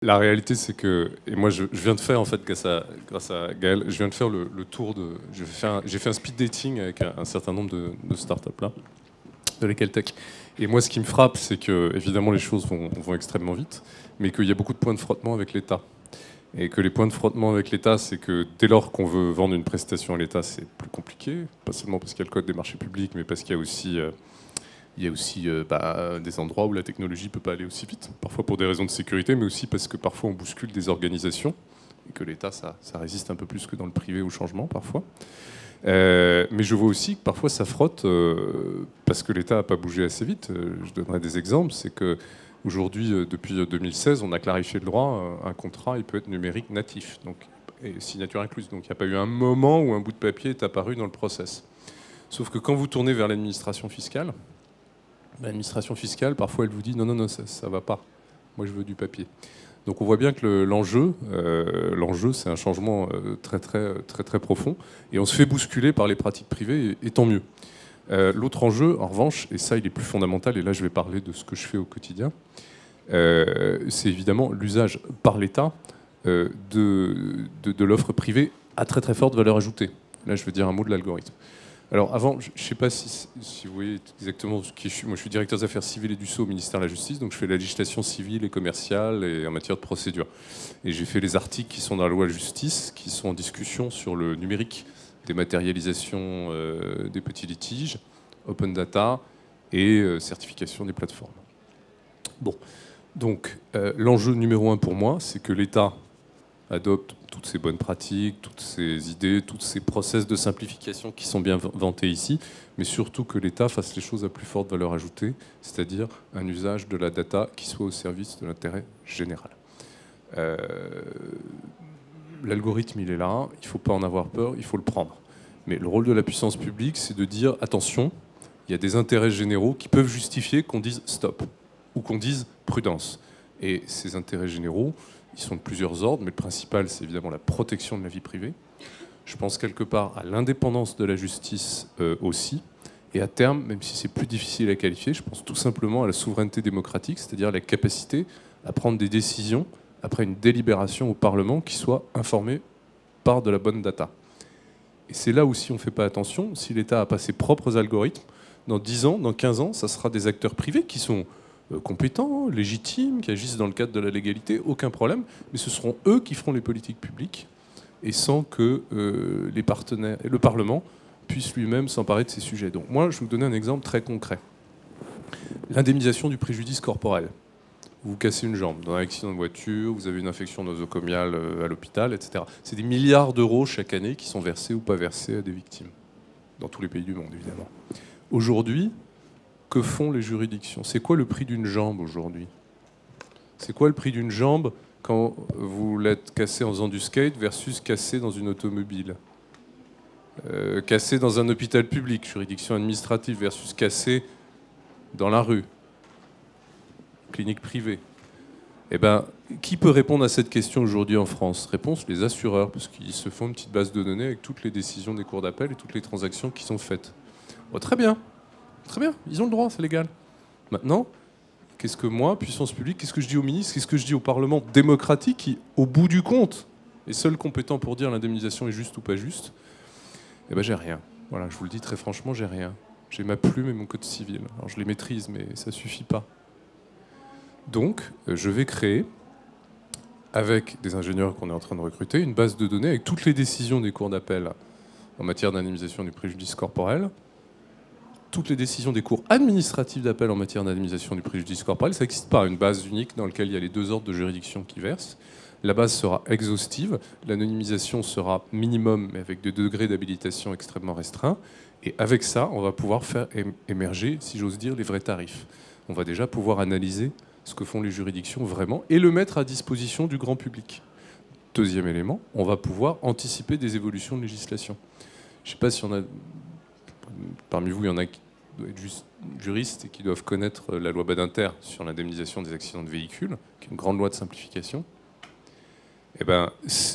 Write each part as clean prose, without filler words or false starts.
La réalité, c'est que, et moi je viens de faire, en fait, grâce à Gaël, je viens de faire le tour de. J'ai fait un speed dating avec un certain nombre de startups là, de lesquelles tech. Et moi, ce qui me frappe, c'est que, évidemment, les choses vont extrêmement vite, mais qu'il y a beaucoup de points de frottement avec l'État. Et que les points de frottement avec l'État, c'est que dès lors qu'on veut vendre une prestation à l'État, c'est plus compliqué, pas seulement parce qu'il y a le code des marchés publics, mais parce qu'il y a aussi. Il y a aussi des endroits où la technologie ne peut pas aller aussi vite, parfois pour des raisons de sécurité, mais aussi parce que parfois on bouscule des organisations et que l'État, ça résiste un peu plus que dans le privé au changement parfois. Mais je vois aussi que parfois ça frotte parce que l'État n'a pas bougé assez vite. Je donnerai des exemples. C'est que aujourd'hui, depuis 2016, on a clarifié le droit. Un contrat, il peut être numérique natif, donc et signature incluse. Donc il n'y a pas eu un moment où un bout de papier est apparu dans le process. Sauf que quand vous tournez vers l'administration fiscale, parfois, elle vous dit non, ça va pas. Moi, je veux du papier. Donc, on voit bien que l'enjeu, c'est un changement très profond. Et on se fait bousculer par les pratiques privées, et tant mieux. L'autre enjeu, en revanche, et ça, il est plus fondamental, et là, je vais parler de ce que je fais au quotidien, c'est évidemment l'usage par l'État de l'offre privée à très forte valeur ajoutée. Là, je veux dire un mot de l'algorithme. Alors avant, je ne sais pas si vous voyez exactement ce qui je suis. Moi, je suis directeur des affaires civiles et du sceau au ministère de la Justice, donc je fais la législation civile et commerciale et en matière de procédure. Et j'ai fait les articles qui sont dans la loi de justice, qui sont en discussion sur le numérique, dématérialisation des petits litiges, open data et certification des plateformes. Bon, donc l'enjeu numéro un pour moi, c'est que l'État adopte toutes ces bonnes pratiques, toutes ces idées, tous ces process de simplification qui sont bien vantés ici, mais surtout que l'État fasse les choses à plus forte valeur ajoutée, c'est-à-dire un usage de la data qui soit au service de l'intérêt général. L'algorithme, il est là, il ne faut pas en avoir peur, il faut le prendre. Mais le rôle de la puissance publique, c'est de dire, attention, il y a des intérêts généraux qui peuvent justifier qu'on dise stop, ou qu'on dise prudence. Et ces intérêts généraux, ils sont de plusieurs ordres, mais le principal, c'est évidemment la protection de la vie privée. Je pense quelque part à l'indépendance de la justice aussi. Et à terme, même si c'est plus difficile à qualifier, je pense tout simplement à la souveraineté démocratique, c'est-à-dire la capacité à prendre des décisions après une délibération au Parlement qui soit informée par de la bonne data. Et c'est là où, si on ne fait pas attention, si l'État n'a pas ses propres algorithmes, dans 10 ans, dans 15 ans, ça sera des acteurs privés qui sont compétents, légitimes, qui agissent dans le cadre de la légalité, aucun problème, mais ce seront eux qui feront les politiques publiques, et sans que les partenaires et le Parlement puissent lui-même s'emparer de ces sujets. Donc moi, je vais vous donner un exemple très concret. L'indemnisation du préjudice corporel. Vous cassez une jambe dans un accident de voiture, vous avez une infection nosocomiale à l'hôpital, etc. C'est des milliards d'euros chaque année qui sont versés ou pas versés à des victimes, dans tous les pays du monde, évidemment. Aujourd'hui, que font les juridictions? C'est quoi le prix d'une jambe aujourd'hui? C'est quoi le prix d'une jambe quand vous l'êtes cassé en faisant du skate versus cassé dans une automobile? Cassé dans un hôpital public, juridiction administrative, versus cassé dans la rue, clinique privée. Eh ben, qui peut répondre à cette question aujourd'hui en France? Réponse, les assureurs, parce qu'ils se font une petite base de données avec toutes les décisions des cours d'appel et toutes les transactions qui sont faites. Oh, très bien, ils ont le droit, c'est légal. Maintenant, qu'est-ce que moi, puissance publique, qu'est-ce que je dis au ministre, qu'est-ce que je dis au Parlement démocratique qui, au bout du compte, est seul compétent pour dire l'indemnisation est juste ou pas juste? Eh ben, j'ai rien. Voilà, je vous le dis très franchement, j'ai rien. J'ai ma plume et mon code civil. Alors je les maîtrise, mais ça suffit pas. Donc, je vais créer, avec des ingénieurs qu'on est en train de recruter, une base de données avec toutes les décisions des cours d'appel en matière d'indemnisation du préjudice corporel, toutes les décisions des cours administratifs d'appel en matière d'indemnisation du préjudice corporel. Ça n'existe pas, une base unique dans laquelle il y a les deux ordres de juridiction qui versent. La base sera exhaustive, l'anonymisation sera minimum, mais avec des degrés d'habilitation extrêmement restreints. Et avec ça, on va pouvoir faire émerger, si j'ose dire, les vrais tarifs. On va déjà pouvoir analyser ce que font les juridictions vraiment et le mettre à disposition du grand public. Deuxième élément, on va pouvoir anticiper des évolutions de législation. Je ne sais pas si on a... Parmi vous, il y en a qui doivent être juste juristes et qui doivent connaître la loi Badinter sur l'indemnisation des accidents de véhicules, qui est une grande loi de simplification. Eh ben,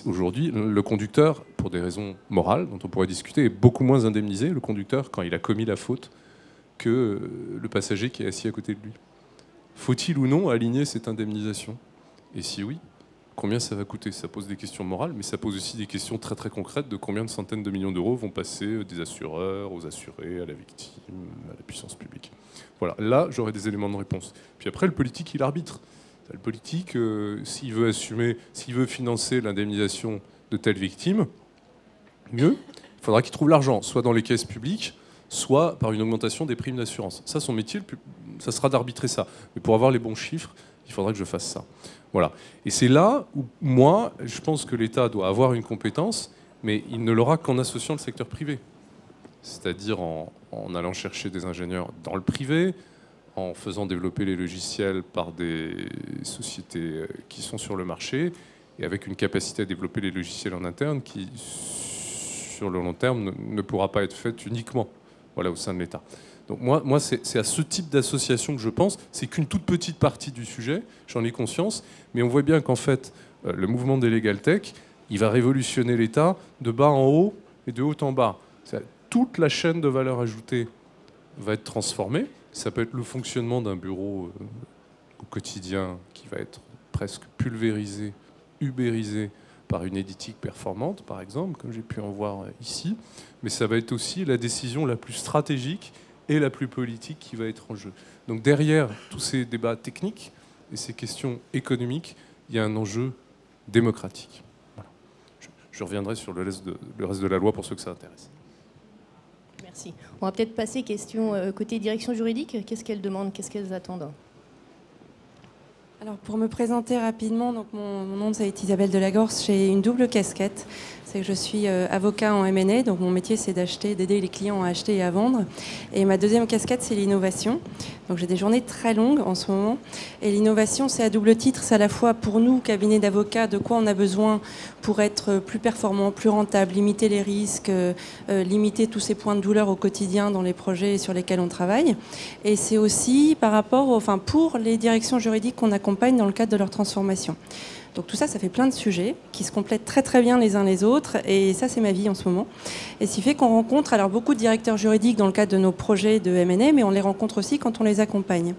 aujourd'hui, le conducteur, pour des raisons morales dont on pourrait discuter, est beaucoup moins indemnisé, le conducteur, quand il a commis la faute, que le passager qui est assis à côté de lui. Faut-il ou non aligner cette indemnisation? Et si oui, combien ça va coûter. Ça pose des questions morales, mais ça pose aussi des questions très très concrètes de combien de centaines de millions d'euros vont passer des assureurs, aux assurés, à la victime, à la puissance publique. Voilà, là j'aurai des éléments de réponse. Puis après, le politique, il arbitre. Le politique, s'il veut assumer, s'il veut financer l'indemnisation de telle victime, mieux, il faudra qu'il trouve l'argent, soit dans les caisses publiques, soit par une augmentation des primes d'assurance. Ça, son métier, ça sera d'arbitrer ça. Mais pour avoir les bons chiffres, il faudra que je fasse ça. Voilà. Et c'est là où, moi, je pense que l'État doit avoir une compétence, mais il ne l'aura qu'en associant le secteur privé. C'est-à-dire en allant chercher des ingénieurs dans le privé, en faisant développer les logiciels par des sociétés qui sont sur le marché, et avec une capacité à développer les logiciels en interne qui, sur le long terme, ne pourra pas être faite uniquement au sein de l'État. Donc moi c'est à ce type d'association que je pense. C'est qu'une toute petite partie du sujet, j'en ai conscience, mais on voit bien qu'en fait, le mouvement des Legal Tech, il va révolutionner l'État de bas en haut et de haut en bas. Toute la chaîne de valeur ajoutée va être transformée. Ça peut être le fonctionnement d'un bureau au quotidien qui va être presque pulvérisé, ubérisé par une éthique performante, par exemple, comme j'ai pu en voir ici. Mais ça va être aussi la décision la plus stratégique et la plus politique qui va être en jeu. Donc derrière tous ces débats techniques et ces questions économiques, il y a un enjeu démocratique. Voilà. Je reviendrai sur le reste de la loi pour ceux que ça intéresse. Merci. On va peut-être passer question côté direction juridique. Qu'est-ce qu'elles demandent? Qu'est-ce qu'elles attendent? Alors pour me présenter rapidement, donc mon nom c'est Isabelle Delagorce, j'ai une double casquette. C'est que je suis avocat en M&A, donc mon métier c'est d'aider les clients à acheter et à vendre. Et ma deuxième casquette c'est l'innovation. Donc j'ai des journées très longues en ce moment. Et l'innovation c'est à double titre, c'est à la fois pour nous, cabinet d'avocats, de quoi on a besoin pour être plus performant, plus rentable, limiter les risques, limiter tous ces points de douleur au quotidien dans les projets sur lesquels on travaille. Et c'est aussi par rapport, pour les directions juridiques qu'on accompagne dans le cadre de leur transformation. Donc tout ça, ça fait plein de sujets qui se complètent très très bien les uns les autres. Et ça, c'est ma vie en ce moment. Et ce qui fait qu'on rencontre alors beaucoup de directeurs juridiques dans le cadre de nos projets de M&A, mais on les rencontre aussi quand on les accompagne.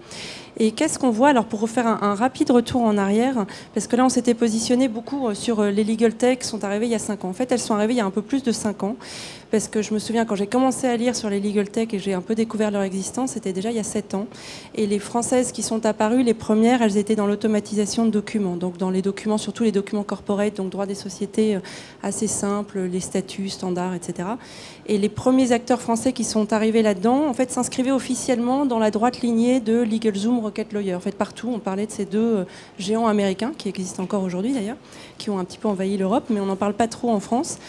Et qu'est-ce qu'on voit? Alors pour refaire un rapide retour en arrière, parce que là on s'était positionné beaucoup sur les legal tech qui sont arrivées il y a 5 ans. En fait, elles sont arrivées il y a un peu plus de 5 ans, parce que je me souviens quand j'ai commencé à lire sur les legal tech et j'ai un peu découvert leur existence, c'était déjà il y a 7 ans. Et les françaises qui sont apparues, les premières, elles étaient dans l'automatisation de documents, donc dans les documents, surtout les documents corporate, donc droit des sociétés assez simples, les statuts, standards, etc. Et les premiers acteurs français qui sont arrivés là-dedans, en fait, s'inscrivaient officiellement dans la droite lignée de LegalZoom, Rocket Lawyer. En fait, partout, on parlait de ces deux géants américains, qui existent encore aujourd'hui d'ailleurs, qui ont un petit peu envahi l'Europe, mais on n'en parle pas trop en France.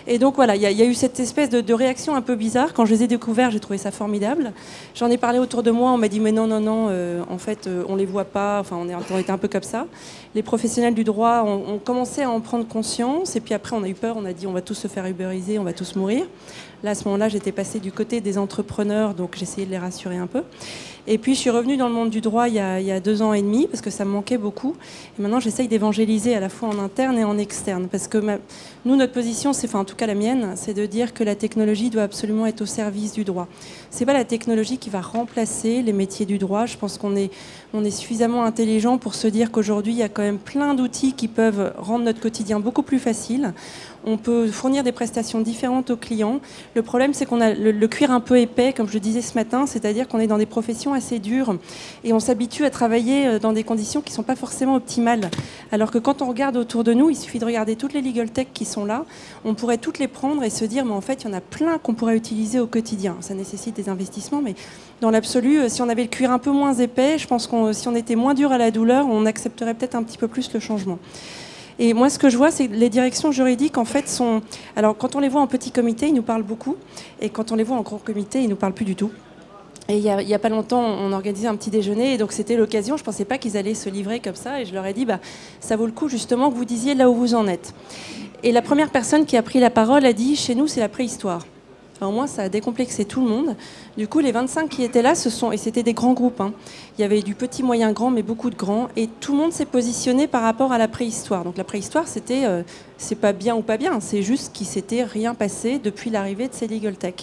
Et donc voilà, il y a eu cette espèce de réaction un peu bizarre. Quand je les ai découverts, j'ai trouvé ça formidable. J'en ai parlé autour de moi, on m'a dit mais non, en fait, on les voit pas, enfin on était un peu comme ça. Les professionnels du droit ont commencé à en prendre conscience, et puis après on a eu peur, on a dit on va tous se faire ubériser, on va tous mourir. Là, à ce moment-là, j'étais passée du côté des entrepreneurs, donc j'essayais de les rassurer un peu. Et puis, je suis revenue dans le monde du droit il y a 2 ans et demi, parce que ça me manquait beaucoup. Et maintenant, j'essaye d'évangéliser à la fois en interne et en externe. Parce que nous, notre position, en tout cas la mienne, c'est de dire que la technologie doit absolument être au service du droit. C'est pas la technologie qui va remplacer les métiers du droit. Je pense qu'on est suffisamment intelligent pour se dire qu'aujourd'hui, il y a quand même plein d'outils qui peuvent rendre notre quotidien beaucoup plus facile. On peut fournir des prestations différentes aux clients. Le problème, c'est qu'on a le cuir un peu épais, comme je le disais ce matin, c'est-à-dire qu'on est dans des professions assez dures et on s'habitue à travailler dans des conditions qui ne sont pas forcément optimales. Alors que quand on regarde autour de nous, il suffit de regarder toutes les legal tech qui sont là, on pourrait toutes les prendre et se dire, mais en fait, il y en a plein qu'on pourrait utiliser au quotidien. Ça nécessite des investissements, mais dans l'absolu, si on avait le cuir un peu moins épais, je pense que si on était moins dur à la douleur, on accepterait peut-être un petit peu plus le changement. Et moi, ce que je vois, c'est que les directions juridiques, en fait, sont... Alors, quand on les voit en petit comité, ils nous parlent beaucoup. Et quand on les voit en grand comité, ils ne nous parlent plus du tout. Et il y a pas longtemps, on organisait un petit déjeuner. Et donc, c'était l'occasion. Je ne pensais pas qu'ils allaient se livrer comme ça. Et je leur ai dit, ça vaut le coup, justement, que vous disiez là où vous en êtes. Et la première personne qui a pris la parole a dit, chez nous, c'est la préhistoire. Alors, au moins, ça a décomplexé tout le monde. Du coup, les 25 qui étaient là, et c'était des grands groupes. Il y avait du petit, moyen, grand, mais beaucoup de grands. Et tout le monde s'est positionné par rapport à la préhistoire. Donc la préhistoire, c'est pas bien ou pas bien. C'est juste qu'il s'était rien passé depuis l'arrivée de ces legal tech.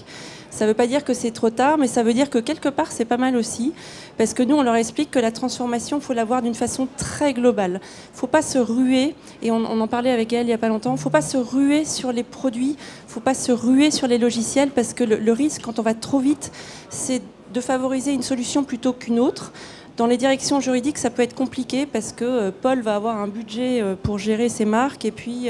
Ça ne veut pas dire que c'est trop tard, mais ça veut dire que quelque part, c'est pas mal aussi. Parce que nous, on leur explique que la transformation, il faut l'avoir d'une façon très globale. Il ne faut pas se ruer, et on en parlait avec elle il n'y a pas longtemps, il ne faut pas se ruer sur les produits, il ne faut pas se ruer sur les logiciels, parce que le risque, quand on va trop vite, c'est de favoriser une solution plutôt qu'une autre. Dans les directions juridiques, ça peut être compliqué parce que Paul va avoir un budget pour gérer ses marques et puis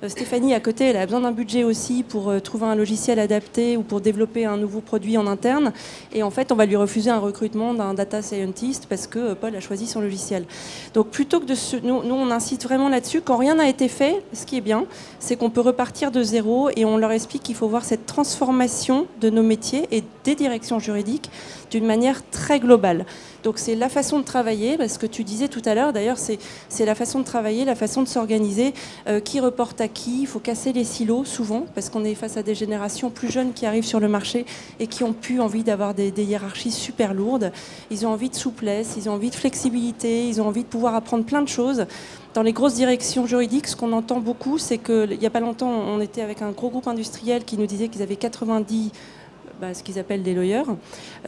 Stéphanie, à côté, elle a besoin d'un budget aussi pour trouver un logiciel adapté ou pour développer un nouveau produit en interne. Et en fait, on va lui refuser un recrutement d'un data scientist parce que Paul a choisi son logiciel. Donc plutôt que nous, on incite vraiment là-dessus. Quand rien n'a été fait, ce qui est bien, c'est qu'on peut repartir de zéro et on leur explique qu'il faut voir cette transformation de nos métiers et des directions juridiques d'une manière très globale. Donc c'est la façon de travailler, parce que tu disais tout à l'heure, d'ailleurs, c'est la façon de travailler, la façon de s'organiser, qui reporte à qui. Il faut casser les silos souvent, parce qu'on est face à des générations plus jeunes qui arrivent sur le marché et qui ont plus envie d'avoir des hiérarchies super lourdes. Ils ont envie de souplesse, ils ont envie de flexibilité, ils ont envie de pouvoir apprendre plein de choses. Dans les grosses directions juridiques, ce qu'on entend beaucoup, c'est qu'il n'y a pas longtemps, on était avec un gros groupe industriel qui nous disait qu'ils avaient 90... ce qu'ils appellent des lawyers.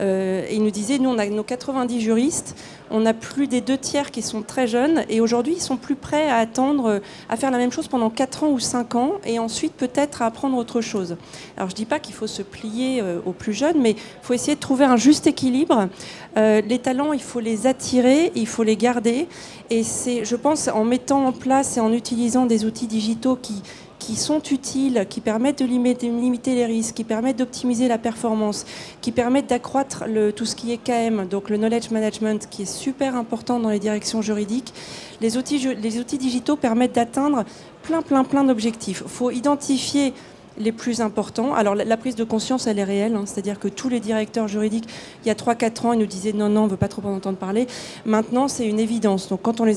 Et ils nous disaient, nous, on a nos 90 juristes, on a plus des 2/3 qui sont très jeunes, et aujourd'hui, ils sont plus prêts à attendre, à faire la même chose pendant 4 ans ou 5 ans, et ensuite peut-être à apprendre autre chose. Alors, je ne dis pas qu'il faut se plier aux plus jeunes, mais il faut essayer de trouver un juste équilibre. Les talents, il faut les attirer, il faut les garder, et c'est, je pense, en mettant en place et en utilisant des outils digitaux qui sont utiles, qui permettent de limiter les risques, qui permettent d'optimiser la performance, qui permettent d'accroître tout ce qui est KM, donc le knowledge management, qui est super important dans les directions juridiques. Les outils digitaux permettent d'atteindre plein d'objectifs. Il faut identifier les plus importants. Alors la prise de conscience, elle est réelle, c'est-à-dire que tous les directeurs juridiques, il y a 3-4 ans, ils nous disaient non, on ne veut pas trop en entendre parler. Maintenant, c'est une évidence. Donc quand on ils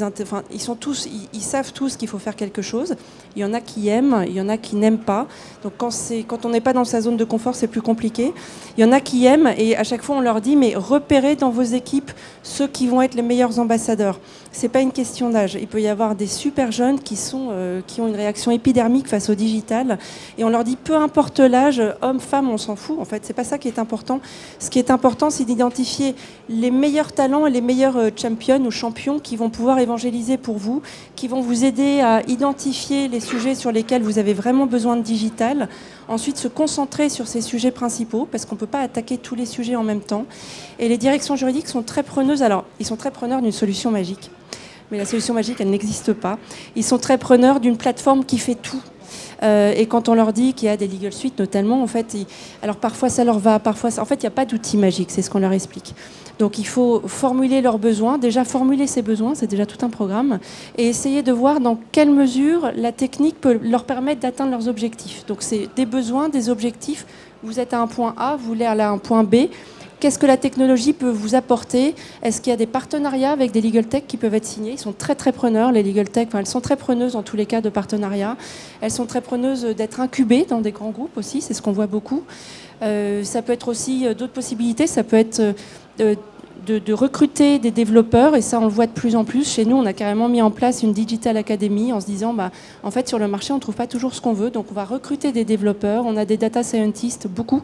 savent tous qu'il faut faire quelque chose. Il y en a qui aiment, il y en a qui n'aiment pas. Donc quand on n'est pas dans sa zone de confort, c'est plus compliqué. Il y en a qui aiment, et à chaque fois on leur dit, mais repérez dans vos équipes ceux qui vont être les meilleurs ambassadeurs. C'est pas une question d'âge. Il peut y avoir des super jeunes qui ont une réaction épidermique face au digital, et on leur dit, peu importe l'âge, homme, femme, on s'en fout. En fait, c'est pas ça qui est important. Ce qui est important, c'est d'identifier les meilleurs talents et les meilleurs champions ou champions qui vont pouvoir évangéliser pour vous, qui vont vous aider à identifier les sujets sur lesquels vous avez vraiment besoin de digital. Ensuite, se concentrer sur ces sujets principaux, parce qu'on ne peut pas attaquer tous les sujets en même temps. Et les directions juridiques sont très preneuses. Alors, ils sont très preneurs d'une solution magique. Mais la solution magique, elle n'existe pas. Ils sont très preneurs d'une plateforme qui fait tout. Et quand on leur dit qu'il y a des legal suites, notamment, en fait, alors parfois ça leur va, parfois ça... En fait, il n'y a pas d'outil magique, c'est ce qu'on leur explique. Donc il faut formuler leurs besoins, déjà formuler ses besoins, c'est déjà tout un programme, et essayer de voir dans quelle mesure la technique peut leur permettre d'atteindre leurs objectifs. Donc c'est des besoins, des objectifs. Vous êtes à un point A, vous voulez aller à un point B. Qu'est-ce que la technologie peut vous apporter? Est-ce qu'il y a des partenariats avec des legal tech qui peuvent être signés? Ils sont très preneurs, les legal tech. Elles sont très preneuses dans tous les cas de partenariat. Elles sont très preneuses d'être incubées dans des grands groupes aussi, c'est ce qu'on voit beaucoup. Ça peut être aussi d'autres possibilités. Ça peut être de recruter des développeurs, et ça on le voit de plus en plus. Chez nous, on a carrément mis en place une Digital Academy en se disant, en fait sur le marché on ne trouve pas toujours ce qu'on veut, donc on va recruter des développeurs. On a des data scientists, beaucoup,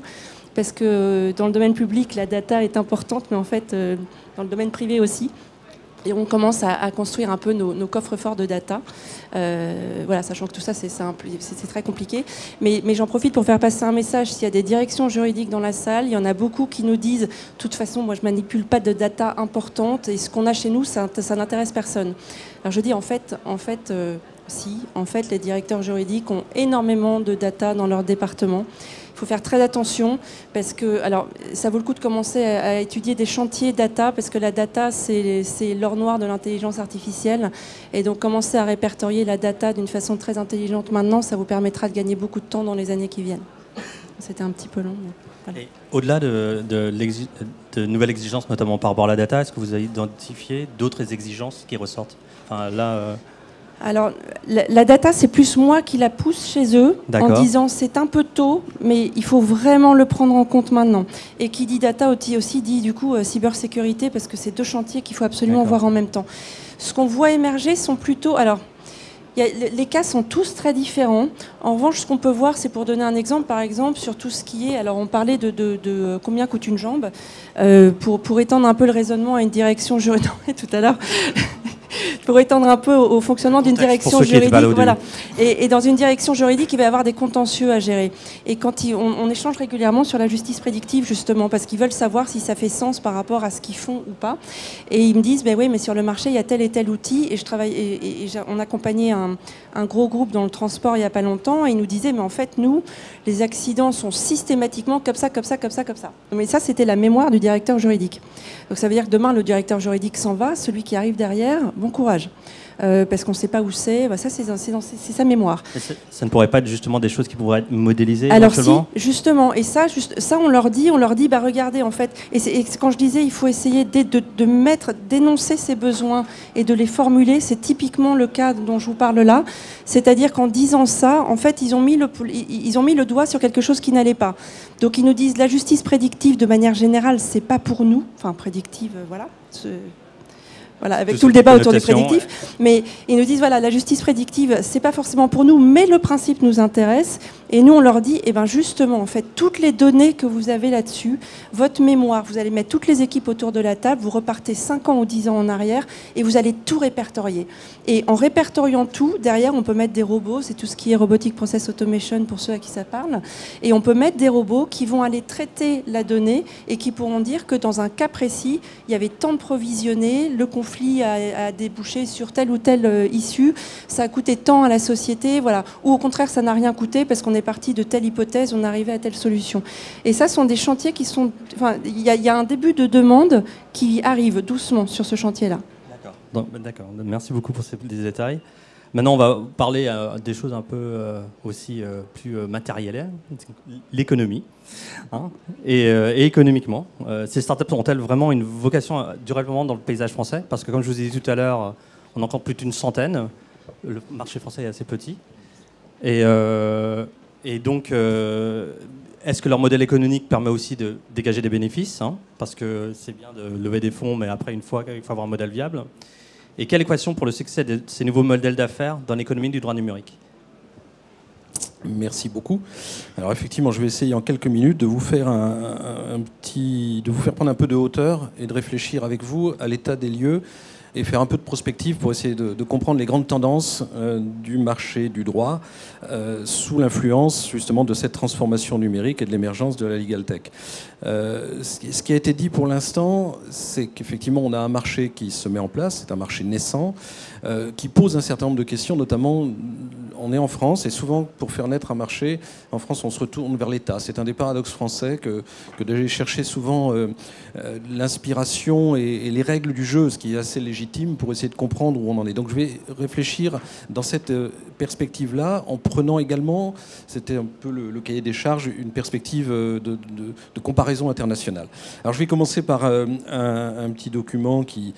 parce que dans le domaine public, la data est importante, mais en fait, dans le domaine privé aussi. Et on commence à construire un peu nos coffres forts de data. Voilà, sachant que tout ça, c'est très compliqué. Mais j'en profite pour faire passer un message. S'il y a des directions juridiques dans la salle, il y en a beaucoup qui nous disent, de toute façon, moi, je ne manipule pas de data importante, et ce qu'on a chez nous, ça n'intéresse personne. Alors je dis, en fait, les directeurs juridiques ont énormément de data dans leur département. Il faut faire très attention, parce que, alors, ça vaut le coup de commencer à étudier des chantiers data, parce que la data, c'est l'or noir de l'intelligence artificielle. Et donc, commencer à répertorier la data d'une façon très intelligente maintenant, ça vous permettra de gagner beaucoup de temps dans les années qui viennent. C'était un petit peu long. Mais voilà. Et au-delà de nouvelles exigences, notamment par rapport à la data, est-ce que vous avez identifié d'autres exigences qui ressortent? Enfin, là, Alors, la data, c'est plus moi qui la pousse chez eux en disant c'est un peu tôt, mais il faut vraiment le prendre en compte maintenant. Et qui dit data aussi dit du coup cybersécurité, parce que c'est deux chantiers qu'il faut absolument voir en même temps. Ce qu'on voit émerger sont plutôt... Alors, les cas sont tous très différents. En revanche, ce qu'on peut voir, c'est pour donner un exemple, par exemple, sur tout ce qui est... Alors, on parlait de combien coûte une jambe. Pour étendre un peu le raisonnement à une direction juridique tout à l'heure... pour étendre un peu au fonctionnement d'une direction juridique. Voilà. Et dans une direction juridique, il va y avoir des contentieux à gérer. Et quand on échange régulièrement sur la justice prédictive, justement, parce qu'ils veulent savoir si ça fait sens par rapport à ce qu'ils font ou pas. Et ils me disent, oui, mais sur le marché, il y a tel et tel outil. Et on accompagnait un gros groupe dans le transport il n'y a pas longtemps. Et ils nous disaient, mais en fait, nous, les accidents sont systématiquement comme ça, comme ça, comme ça, comme ça. Mais ça, c'était la mémoire du directeur juridique. Donc ça veut dire que demain, le directeur juridique s'en va, celui qui arrive derrière, bon courage. Parce qu'on ne sait pas où c'est. Ça, c'est sa mémoire. Ça ne pourrait pas être justement des choses qui pourraient être modélisées? Alors si, justement. Et ça, on leur dit, regardez, en fait. Et quand je disais, il faut essayer d'énoncer ses besoins et de les formuler. C'est typiquement le cas dont je vous parle là. C'est-à-dire qu'en disant ça, en fait, ils ont mis le doigt sur quelque chose qui n'allait pas. Donc ils nous disent, la justice prédictive, de manière générale, c'est pas pour nous. Enfin, prédictive, voilà. Voilà, avec tout le débat autour du prédictif. Ouais. Mais ils nous disent, voilà, la justice prédictive, c'est pas forcément pour nous, mais le principe nous intéresse. Et nous, on leur dit, justement, en fait, toutes les données que vous avez là-dessus, votre mémoire, vous allez mettre toutes les équipes autour de la table, vous repartez 5 ans ou 10 ans en arrière, et vous allez tout répertorier. Et en répertoriant tout, derrière, on peut mettre des robots, c'est tout ce qui est Robotic Process Automation pour ceux à qui ça parle, et on peut mettre des robots qui vont aller traiter la donnée et qui pourront dire que dans un cas précis, il y avait tant de provisionnés, le conflit a débouché sur telle ou telle issue, ça a coûté tant à la société, voilà. Ou au contraire, ça n'a rien coûté parce qu'on est parti de telle hypothèse, on est arrivé à telle solution. Et ça sont des chantiers qui sont... Enfin, il y a un début de demande qui arrive doucement sur ce chantier-là. D'accord. Merci beaucoup pour ces détails. Maintenant, on va parler des choses un peu aussi plus matérielles, l'économie. Et économiquement, ces startups ont-elles vraiment une vocation durablement dans le paysage français? Parce que comme je vous ai dit tout à l'heure, on en compte plus d'une centaine. Le marché français est assez petit. Et donc, est-ce que leur modèle économique permet aussi de dégager des bénéfices, parce que c'est bien de lever des fonds, mais après, il faut avoir un modèle viable. Et quelle équation pour le succès de ces nouveaux modèles d'affaires dans l'économie du droit numérique? Merci beaucoup. Alors effectivement, je vais essayer en quelques minutes de vous faire prendre un peu de hauteur et de réfléchir avec vous à l'état des lieux et faire un peu de prospective pour essayer de comprendre les grandes tendances du marché du droit sous l'influence justement de cette transformation numérique et de l'émergence de la legal tech. Ce qui a été dit pour l'instant, c'est qu'effectivement on a un marché qui se met en place, c'est un marché naissant, qui pose un certain nombre de questions, notamment on est en France et souvent pour faire naître un marché, en France on se retourne vers l'État. C'est un des paradoxes français que d'aller chercher souvent l'inspiration et les règles du jeu, ce qui est assez légitime pour essayer de comprendre où on en est. Donc je vais réfléchir dans cette perspective-là en prenant également, c'était un peu le cahier des charges, une perspective de comparaison internationale. Alors je vais commencer par un petit document qui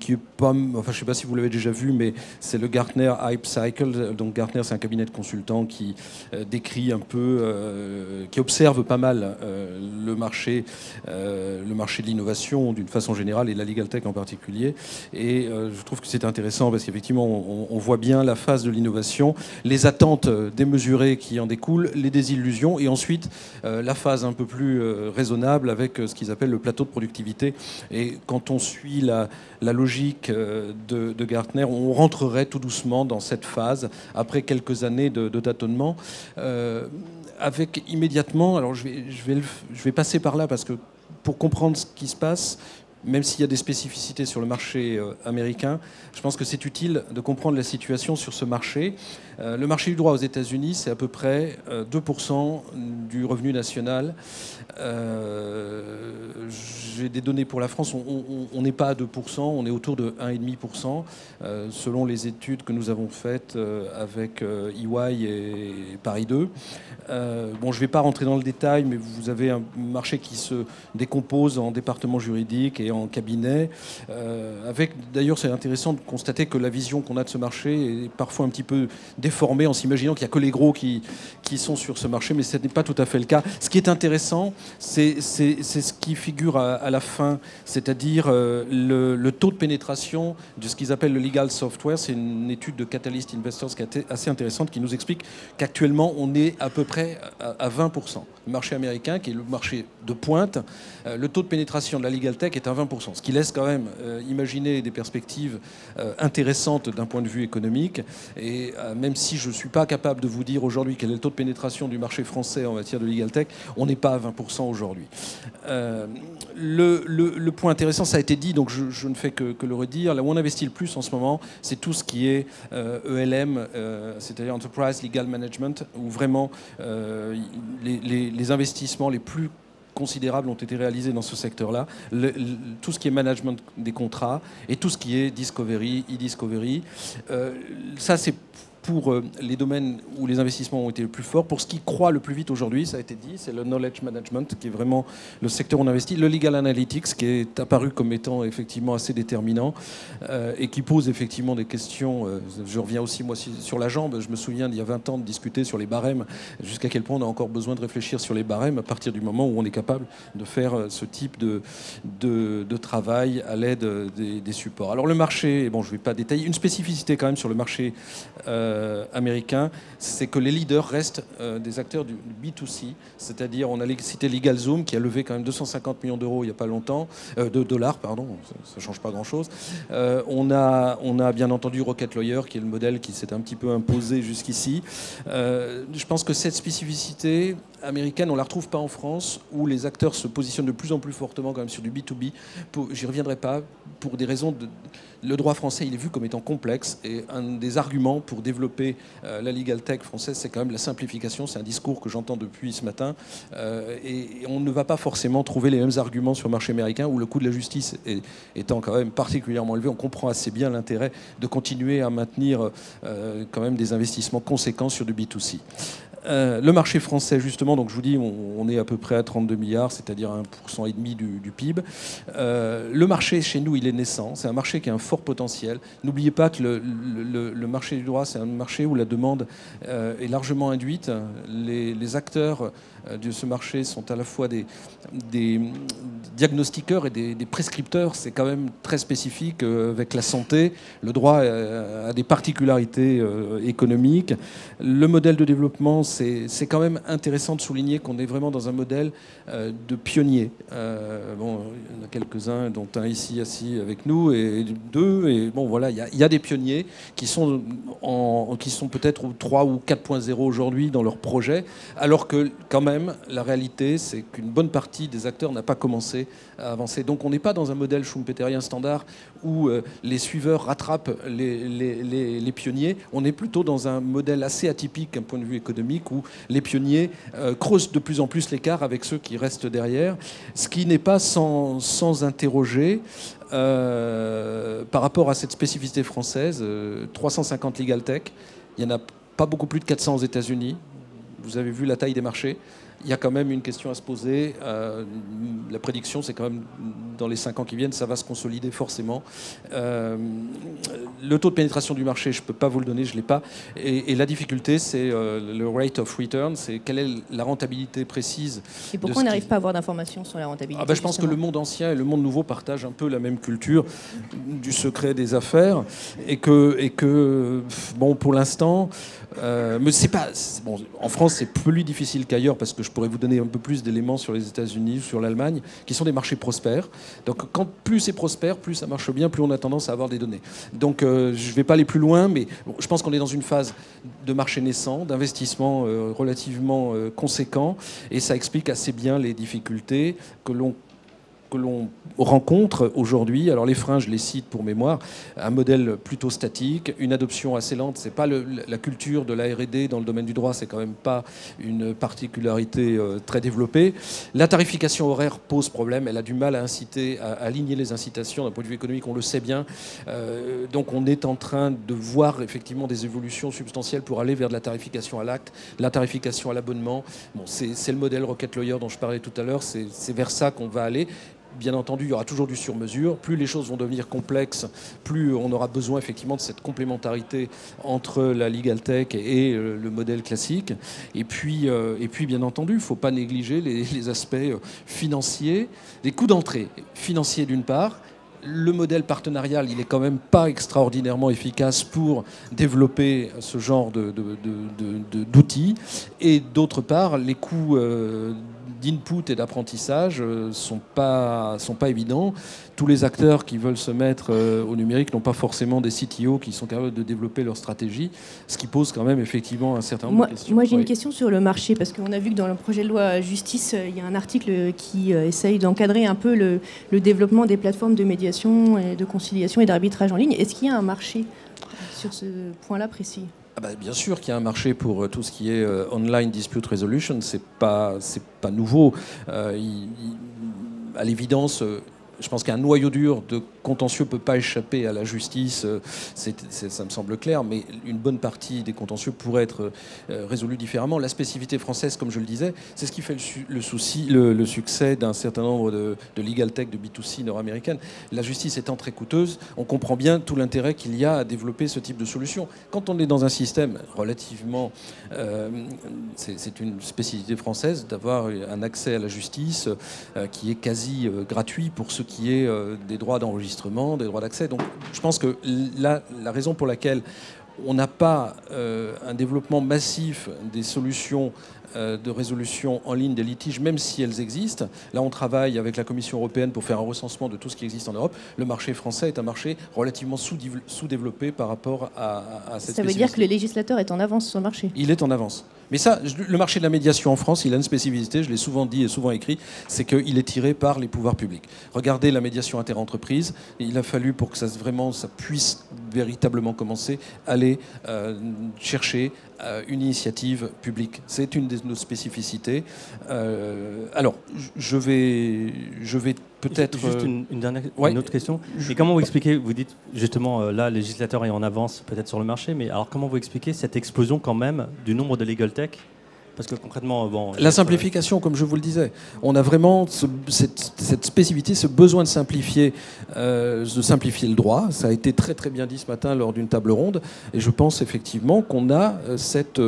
est pas, enfin je ne sais pas si vous l'avez déjà vu, mais c'est le Gartner Hype Cycle. Donc Gartner, c'est un cabinet de consultants qui décrit un peu, qui observe pas mal le marché de l'innovation d'une façon générale et la legal tech en particulier. Et je trouve que c'est intéressant parce qu'effectivement on voit bien la phase de l'innovation, les attentes démesurées qui en découlent, les désillusions et ensuite la phase un peu plus raisonnable avec ce qu'ils appellent le plateau de productivité. Et quand on suit la logique de Gartner, on rentrerait tout doucement dans cette phase après quelques années de tâtonnement, avec immédiatement, alors je vais passer par là parce que pour comprendre ce qui se passe, même s'il y a des spécificités sur le marché américain, je pense que c'est utile de comprendre la situation sur ce marché. Le marché du droit aux États-Unis, c'est à peu près 2% du revenu national. J'ai des données pour la France, on n'est pas à 2%, on est autour de 1,5%, selon les études que nous avons faites avec EY et Paris 2. Je ne vais pas rentrer dans le détail, mais vous avez un marché qui se décompose en départements juridiques et en cabinet. D'ailleurs, c'est intéressant de constater que la vision qu'on a de ce marché est parfois un petit peu déformée en s'imaginant qu'il n'y a que les gros qui sont sur ce marché, mais ce n'est pas tout à fait le cas. Ce qui est intéressant, c'est ce qui figure à la fin, c'est-à-dire le taux de pénétration de ce qu'ils appellent le legal software. C'est une étude de Catalyst Investors qui est assez intéressante, qui nous explique qu'actuellement, on est à peu près à 20%. Le marché américain, qui est le marché de pointe, le taux de pénétration de la legal tech est à 20%, ce qui laisse quand même imaginer des perspectives intéressantes d'un point de vue économique. Et même si je ne suis pas capable de vous dire aujourd'hui quel est le taux de pénétration du marché français en matière de legal tech, on n'est pas à 20% aujourd'hui. Le point intéressant, ça a été dit, donc je ne fais que le redire. Là où on investit le plus en ce moment, c'est tout ce qui est ELM, c'est-à-dire Enterprise Legal Management, où vraiment les investissements les plus considérables ont été réalisés dans ce secteur-là. Tout ce qui est management des contrats et tout ce qui est discovery, e-discovery. Ça, c'est pour les domaines où les investissements ont été le plus forts. Pour ce qui croît le plus vite aujourd'hui, ça a été dit, c'est le knowledge management, qui est vraiment le secteur où on investit. Le legal analytics, qui est apparu comme étant effectivement assez déterminant et qui pose effectivement des questions. Je reviens aussi, moi, sur la jambe. Je me souviens d'il y a 20 ans de discuter sur les barèmes, jusqu'à quel point on a encore besoin de réfléchir sur les barèmes à partir du moment où on est capable de faire ce type de travail à l'aide des supports. Alors le marché, bon, je ne vais pas détailler, une spécificité quand même sur le marché américain, c'est que les leaders restent des acteurs du B2C, c'est-à-dire on a cité LegalZoom qui a levé quand même 250 millions d'euros il n'y a pas longtemps, de dollars, pardon, ça ne change pas grand-chose. On a bien entendu Rocket Lawyer qui est le modèle qui s'est un petit peu imposé jusqu'ici. Je pense que cette spécificité américaine, on ne la retrouve pas en France, où les acteurs se positionnent de plus en plus fortement quand même sur du B2B. J'y reviendrai pas, pour des raisons de... Le droit français, il est vu comme étant complexe, et un des arguments pour développer la legal tech française, c'est quand même la simplification. C'est un discours que j'entends depuis ce matin, et on ne va pas forcément trouver les mêmes arguments sur le marché américain, où le coût de la justice étant quand même particulièrement élevé. On comprend assez bien l'intérêt de continuer à maintenir quand même des investissements conséquents sur du B2C. Le marché français, justement, donc je vous dis, on est à peu près à 32 milliards, c'est-à-dire 1,5% du PIB. Le marché, chez nous, il est naissant. C'est un marché qui a un fort potentiel. N'oubliez pas que le marché du droit, c'est un marché où la demande est largement induite. Les acteurs de ce marché sont à la fois des diagnostiqueurs et des prescripteurs. C'est quand même très spécifique avec la santé. Le droit a des particularités économiques. Le modèle de développement, c'est quand même intéressant de souligner qu'on est vraiment dans un modèle de pionnier. Bon, il y en a quelques-uns, dont un ici assis avec nous, et deux. Et bon, voilà, il y a des pionniers qui sont peut-être 3 ou 4.0 aujourd'hui dans leur projet, alors que quand même, la réalité, c'est qu'une bonne partie des acteurs n'a pas commencé à avancer. Donc on n'est pas dans un modèle schumpeterien standard où les suiveurs rattrapent les pionniers. On est plutôt dans un modèle assez atypique d'un point de vue économique où les pionniers creusent de plus en plus l'écart avec ceux qui restent derrière, ce qui n'est pas sans interroger par rapport à cette spécificité française. 350 legal tech, il n'y en a pas beaucoup plus de 400 aux États-Unis. Vous avez vu la taille des marchés. Il y a quand même une question à se poser. La prédiction, c'est quand même dans les 5 ans qui viennent, ça va se consolider forcément. Le taux de pénétration du marché, je ne peux pas vous le donner, je ne l'ai pas. Et la difficulté, c'est le rate of return, c'est quelle est la rentabilité précise. Et pourquoi on n'arrive pas à avoir d'informations sur la rentabilité? Je pense que le monde ancien et le monde nouveau partagent un peu la même culture du secret des affaires. Et que bon, pour l'instant... mais c'est pas bon, en France, c'est plus difficile qu'ailleurs parce que je pourrais vous donner un peu plus d'éléments sur les États-Unis ou sur l'Allemagne, qui sont des marchés prospères. Donc, quand plus c'est prospère, plus ça marche bien, plus on a tendance à avoir des données. Donc, je ne vais pas aller plus loin, mais bon, je pense qu'on est dans une phase de marché naissant, d'investissement relativement conséquent, et ça explique assez bien les difficultés que l'on rencontre aujourd'hui. Alors les freins, je les cite pour mémoire, un modèle plutôt statique, une adoption assez lente. C'est pas la culture de la R&D dans le domaine du droit, c'est quand même pas une particularité très développée. La tarification horaire pose problème, elle a du mal à aligner les incitations d'un point de vue économique, on le sait bien. Donc on est en train de voir effectivement des évolutions substantielles pour aller vers de la tarification à l'acte, la tarification à l'abonnement. Bon, c'est le modèle Rocket Lawyer dont je parlais tout à l'heure, c'est vers ça qu'on va aller. bien entendu, il y aura toujours du sur-mesure. Plus les choses vont devenir complexes, plus on aura besoin effectivement de cette complémentarité entre la legal tech et le modèle classique. Et puis bien entendu, il ne faut pas négliger les aspects financiers, les coûts d'entrée financiers d'une part. Le modèle partenarial, il n'est quand même pas extraordinairement efficace pour développer ce genre d'outils. Et d'autre part, les coûts d'input et d'apprentissage sont pas évidents. Tous les acteurs qui veulent se mettre au numérique n'ont pas forcément des CTO qui sont capables de développer leur stratégie, ce qui pose quand même effectivement un certain nombre de questions. Moi j'ai une question sur le marché, parce qu'on a vu que dans le projet de loi justice, il y a un article qui essaye d'encadrer un peu le développement des plateformes de médiation, et de conciliation et d'arbitrage en ligne. Est-ce qu'il y a un marché sur ce point-là précis ? Bien sûr qu'il y a un marché pour tout ce qui est online dispute resolution, c'est pas nouveau. À l'évidence, je pense qu'un noyau dur de contentieux ne peut pas échapper à la justice, ça me semble clair, mais une bonne partie des contentieux pourrait être résolue différemment. La spécificité française, comme je le disais, c'est ce qui fait le succès d'un certain nombre de legal tech, de B2C nord-américaines. La justice étant très coûteuse, on comprend bien tout l'intérêt qu'il y a à développer ce type de solution. Quand on est dans un système relativement... c'est une spécificité française d'avoir un accès à la justice qui est quasi gratuit pour ce qui est des droits d'enregistrement, des droits d'accès. Donc je pense que la raison pour laquelle on n'a pas un développement massif des solutions de résolution en ligne des litiges, même si elles existent. Là, on travaille avec la Commission européenne pour faire un recensement de tout ce qui existe en Europe. Le marché français est un marché relativement sous-développé par rapport à cette spécificité. Ça veut dire que le législateur est en avance sur le marché. Il est en avance. Mais ça, le marché de la médiation en France, il a une spécificité, je l'ai souvent dit et souvent écrit, c'est qu'il est tiré par les pouvoirs publics. Regardez la médiation interentreprise, il a fallu pour que ça puisse véritablement commencer, aller chercher une initiative publique. C'est une de nos spécificités. Alors, je vais peut-être... Juste une autre question. Et comment vous expliquez, vous dites justement, là, le législateur est en avance peut-être sur le marché, mais alors comment vous expliquez cette explosion quand même du nombre de legal tech ? Parce que concrètement, la simplification, comme je vous le disais, on a vraiment cette spécificité, ce besoin de simplifier le droit. Ça a été très très bien dit ce matin lors d'une table ronde, et je pense effectivement qu'on a cette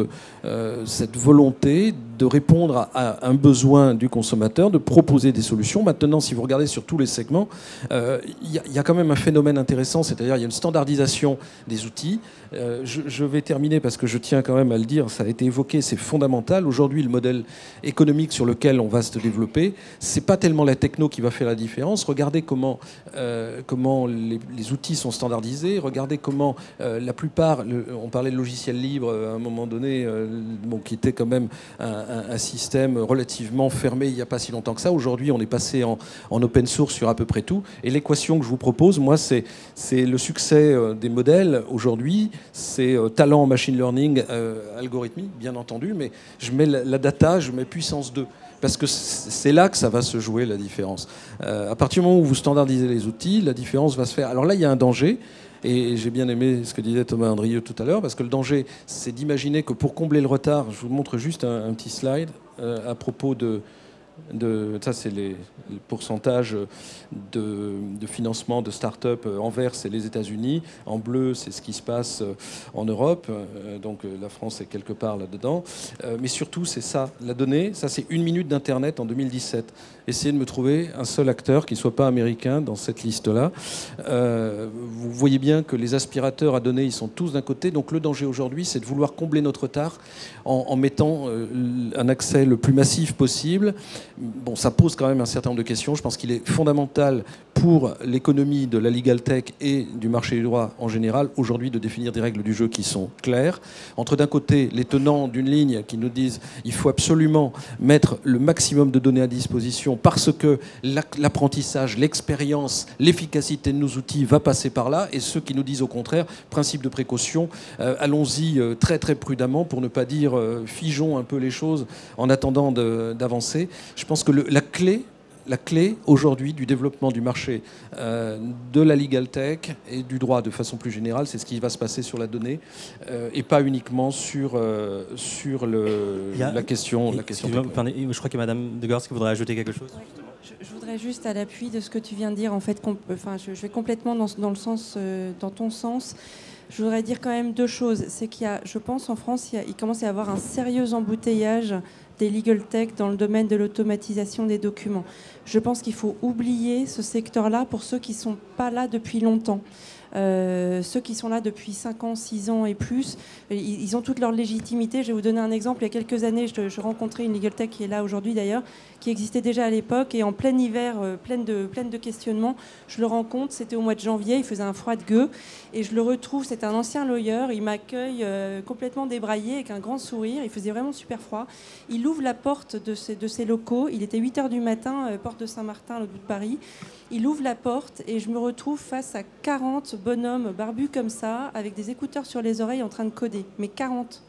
volonté de répondre à un besoin du consommateur, de proposer des solutions. Maintenant, si vous regardez sur tous les segments, il y a quand même un phénomène intéressant, c'est-à-dire il y a une standardisation des outils. Je vais terminer parce que je tiens quand même à le dire, ça a été évoqué, c'est fondamental. Aujourd'hui, le modèle économique sur lequel on va se développer, c'est pas tellement la techno qui va faire la différence. Regardez comment les outils sont standardisés. Regardez comment la plupart, on parlait de logiciels libres à un moment donné, qui était quand même un système relativement fermé il n'y a pas si longtemps que ça. Aujourd'hui, on est passé en open source sur à peu près tout. Et l'équation que je vous propose, moi, c'est le succès des modèles aujourd'hui. C'est talent en machine learning, algorithmique, bien entendu, mais je mets la data, je mets puissance 2. Parce que c'est là que ça va se jouer, la différence. À partir du moment où vous standardisez les outils, la différence va se faire. Alors là, il y a un danger. Et j'ai bien aimé ce que disait Thomas Andrieux tout à l'heure, parce que le danger, c'est d'imaginer que pour combler le retard, je vous montre juste un petit slide à propos de ça, c'est les pourcentages de financement de start-up. En vert, c'est les États-Unis. En bleu, c'est ce qui se passe en Europe. Donc la France est quelque part là-dedans. Mais surtout, c'est ça. La donnée, ça, c'est 1 minute d'Internet en 2017. Essayez de me trouver un seul acteur qui ne soit pas américain dans cette liste-là. Vous voyez bien que les aspirateurs à données, ils sont tous d'un côté. Donc le danger aujourd'hui, c'est de vouloir combler notre retard en mettant un accès le plus massif possible. Bon, ça pose quand même un certain nombre de questions. Je pense qu'il est fondamental pour l'économie de la legal tech et du marché du droit en général, aujourd'hui, de définir des règles du jeu qui sont claires. Entre d'un côté, les tenants d'une ligne qui nous disent il faut absolument mettre le maximum de données à disposition parce que l'apprentissage, l'expérience, l'efficacité de nos outils va passer par là, et ceux qui nous disent au contraire, principe de précaution, allons-y très très prudemment pour ne pas dire figeons un peu les choses en attendant d'avancer. Je pense que la clé aujourd'hui du développement du marché de la legal tech et du droit de façon plus générale, c'est ce qui va se passer sur la donnée et pas uniquement sur la question. Je crois que Madame de Gorsk voudrait ajouter quelque chose. Je voudrais juste, à l'appui de ce que tu viens de dire, en fait, je vais complètement dans ton sens. Je voudrais dire quand même deux choses. C'est qu'il y a, je pense, en France, il commence à y avoir un sérieux embouteillage des legal tech dans le domaine de l'automatisation des documents. Je pense qu'il faut oublier ce secteur-là pour ceux qui ne sont pas là depuis longtemps. Ceux qui sont là depuis 5 ans, 6 ans et plus, ils ont toute leur légitimité. Je vais vous donner un exemple. Il y a quelques années, je rencontrais une legal tech qui est là aujourd'hui d'ailleurs, qui existait déjà à l'époque, et en plein hiver, pleine de questionnements, je le rencontre, c'était au mois de janvier, il faisait un froid de gueux, et je le retrouve, c'est un ancien lawyer, il m'accueille complètement débraillé, avec un grand sourire, il faisait vraiment super froid. Il ouvre la porte de ses locaux, il était 8h du matin, porte de Saint-Martin, à l'autre bout de Paris. Il ouvre la porte et je me retrouve face à 40 bonhommes barbus comme ça, avec des écouteurs sur les oreilles en train de coder. Mais 40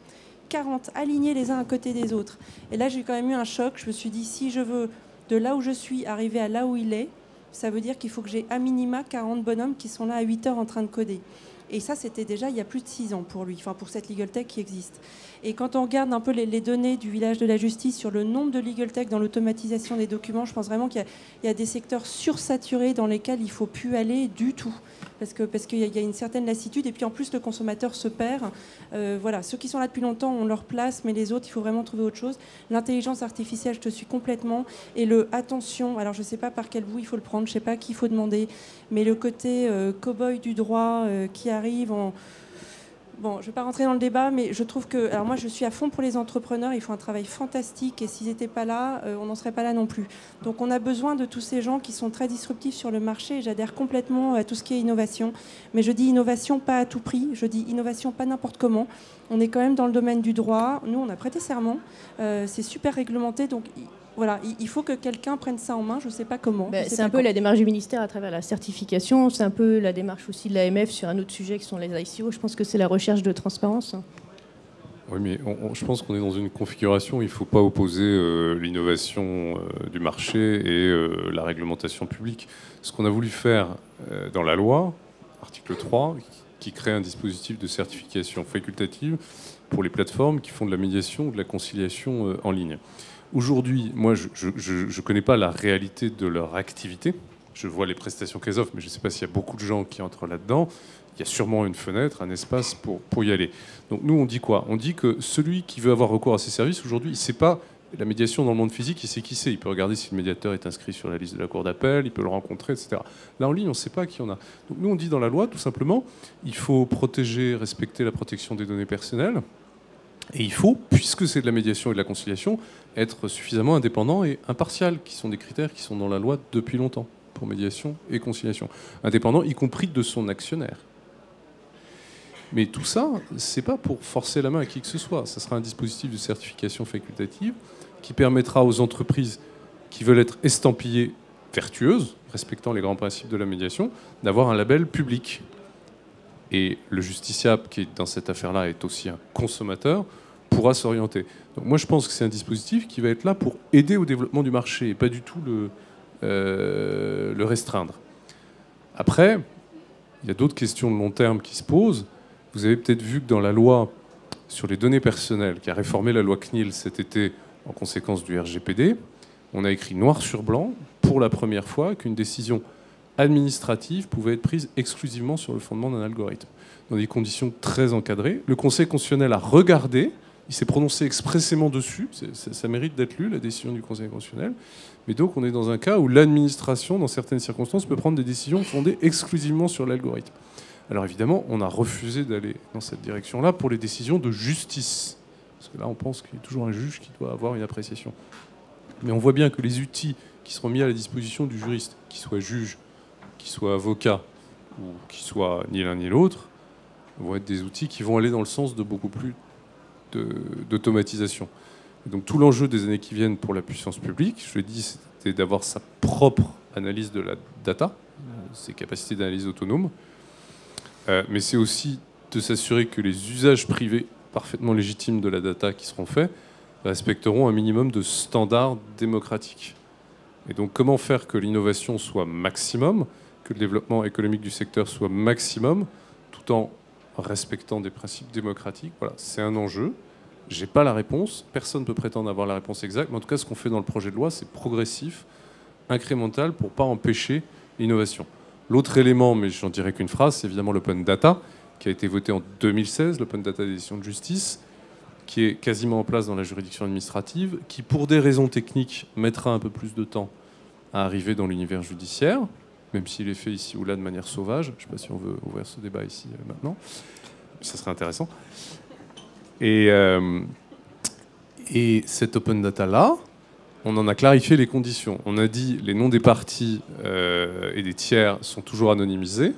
alignés les uns à côté des autres. Et là, j'ai quand même eu un choc. Je me suis dit, si je veux, de là où je suis, arriver à là où il est, ça veut dire qu'il faut que j'ai à minima 40 bonhommes qui sont là à 8 heures en train de coder. Et ça, c'était déjà il y a plus de 6 ans pour lui, enfin pour cette legal tech qui existe. Et quand on regarde un peu les données du village de la justice sur le nombre de legal tech dans l'automatisation des documents, je pense vraiment qu'il y a des secteurs sursaturés dans lesquels il ne faut plus aller du tout. Parce qu'il y a une certaine lassitude, et puis en plus le consommateur se perd. Voilà, ceux qui sont là depuis longtemps ont leur place, mais les autres, il faut vraiment trouver autre chose. L'intelligence artificielle, je te suis complètement. Et attention, alors je ne sais pas par quel bout il faut le prendre, je ne sais pas à qui il faut demander, mais le côté cow-boy du droit qui arrive en... Bon, je ne vais pas rentrer dans le débat, mais je trouve que... Alors moi, je suis à fond pour les entrepreneurs, ils font un travail fantastique, et s'ils n'étaient pas là, on n'en serait pas là non plus. Donc on a besoin de tous ces gens qui sont très disruptifs sur le marché, et j'adhère complètement à tout ce qui est innovation. Mais je dis innovation pas à tout prix, je dis innovation pas n'importe comment. On est quand même dans le domaine du droit, nous on a prêté serment, c'est super réglementé, donc... Voilà, il faut que quelqu'un prenne ça en main, je ne sais pas comment. C'est un peu la démarche du ministère à travers la certification, c'est un peu la démarche aussi de l'AMF sur un autre sujet qui sont les ICO. Je pense que c'est la recherche de transparence. Oui, mais je pense qu'on est dans une configuration où il ne faut pas opposer l'innovation du marché et la réglementation publique. Ce qu'on a voulu faire dans la loi, article 3, qui crée un dispositif de certification facultative pour les plateformes qui font de la médiation ou de la conciliation en ligne. Aujourd'hui, moi, je ne connais pas la réalité de leur activité. Je vois les prestations qu'elles offrent, mais je ne sais pas s'il y a beaucoup de gens qui entrent là-dedans. Il y a sûrement une fenêtre, un espace pour y aller. Donc nous, on dit quoi? On dit que celui qui veut avoir recours à ces services, aujourd'hui, il ne sait pas la médiation dans le monde physique, il sait qui c'est. Il peut regarder si le médiateur est inscrit sur la liste de la cour d'appel, il peut le rencontrer, etc. Là, en ligne, on ne sait pas qui on a. Donc nous, on dit dans la loi, tout simplement, il faut protéger, respecter la protection des données personnelles. Et il faut, puisque c'est de la médiation et de la conciliation, être suffisamment indépendant et impartial, qui sont des critères qui sont dans la loi depuis longtemps, pour médiation et conciliation. Indépendant, y compris de son actionnaire. Mais tout ça, c'est pas pour forcer la main à qui que ce soit. Ça sera un dispositif de certification facultative qui permettra aux entreprises qui veulent être estampillées vertueuses, respectant les grands principes de la médiation, d'avoir un label public. Et le justiciable qui est dans cette affaire-là est aussi un consommateur, pourra s'orienter. Donc moi je pense que c'est un dispositif qui va être là pour aider au développement du marché et pas du tout le restreindre. Après, il y a d'autres questions de long terme qui se posent. Vous avez peut-être vu que dans la loi sur les données personnelles, qui a réformé la loi CNIL cet été en conséquence du RGPD, on a écrit noir sur blanc, pour la première fois, qu'une décision administrative pouvait être prise exclusivement sur le fondement d'un algorithme, dans des conditions très encadrées. Le Conseil constitutionnel a regardé, il s'est prononcé expressément dessus, ça mérite d'être lu, la décision du Conseil constitutionnel, mais donc on est dans un cas où l'administration, dans certaines circonstances, peut prendre des décisions fondées exclusivement sur l'algorithme. Alors évidemment, on a refusé d'aller dans cette direction-là pour les décisions de justice, parce que là on pense qu'il y a toujours un juge qui doit avoir une appréciation. Mais on voit bien que les outils qui seront mis à la disposition du juriste, qu'il soit juge, qu'il soit avocat ou qu'il soit ni l'un ni l'autre, vont être des outils qui vont aller dans le sens de beaucoup plus d'automatisation. Donc tout l'enjeu des années qui viennent pour la puissance publique, je l'ai dit, c'était d'avoir sa propre analyse de la data, ses capacités d'analyse autonomes, mais c'est aussi de s'assurer que les usages privés parfaitement légitimes de la data qui seront faits respecteront un minimum de standards démocratiques. Et donc comment faire que l'innovation soit maximum, que le développement économique du secteur soit maximum, tout en respectant des principes démocratiques. Voilà, c'est un enjeu. Je n'ai pas la réponse. Personne ne peut prétendre avoir la réponse exacte. Mais en tout cas, ce qu'on fait dans le projet de loi, c'est progressif incrémentale pour ne pas empêcher l'innovation. L'autre élément, mais j'en dirai qu'une phrase, c'est évidemment l'open data, qui a été voté en 2016, l'open data des décisions de justice, qui est quasiment en place dans la juridiction administrative, qui, pour des raisons techniques, mettra un peu plus de temps à arriver dans l'univers judiciaire, même s'il est fait ici ou là de manière sauvage. Je ne sais pas si on veut ouvrir ce débat ici maintenant. Ça serait intéressant. Et cette open data-là, on en a clarifié les conditions. On a dit les noms des parties et des tiers sont toujours anonymisés.